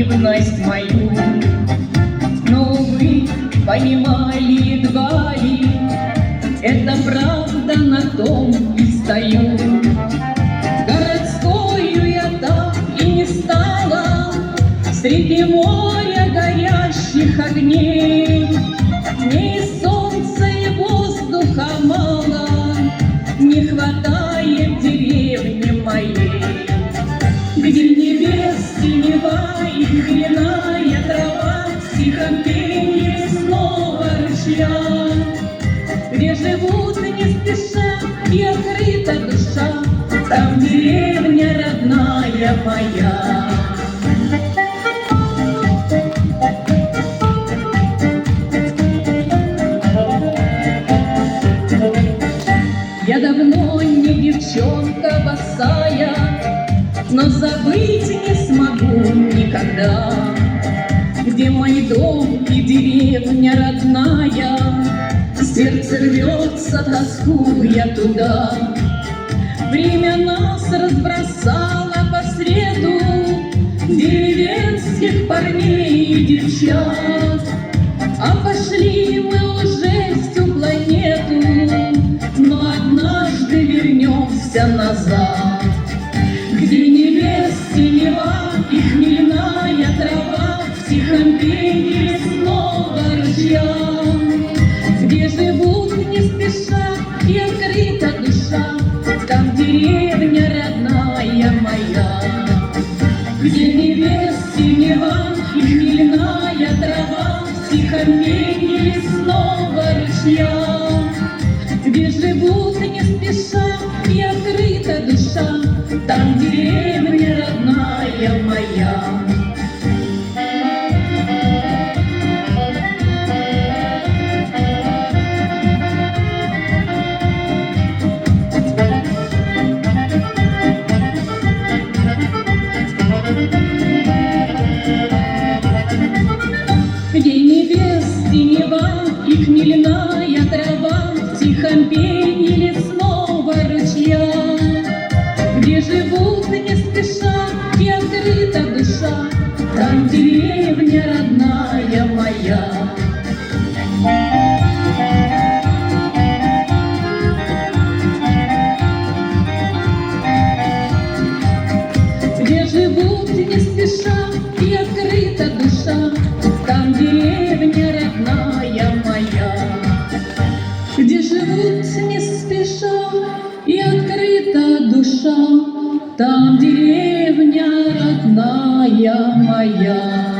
наивность мою. Но вы понимали едва ли, это правда, на том и стою. Городскою я так и не стала, среди моря горящих огней. Мне и солнца, и воздуха мало, не хватает деревни моей, где небес синева и хмельная трава, в тихом пении снова ручья, где живут не спеша и открыта душа, там деревня родная моя. Я давно не девчонка босая, но забыть не смогу никогда, где мой дом и деревня родная, сердце рвется, тоскуя туда. Время нас разбросало по свету, деревенских парней и девчат, а пошли мы уже всю планету, но однажды вернемся назад, где небес синева и хмельная трава, в тихом пении снова ручья, где живут не спеша и открыта душа, там деревня родная моя, где небес синева и хмельная трава, в тихом пении снова ручья, где живут не спеша и открыта душа, там деревня родная моя. Где небес синева и хмельная трава, в тихом пении лесного ручья, где живут не спеша и открыта душа, там деревня родная моя. Где живут не спеша и открыта душа, там деревня родная моя. Где живут не спеша и открыта душа, там деревня родная моя.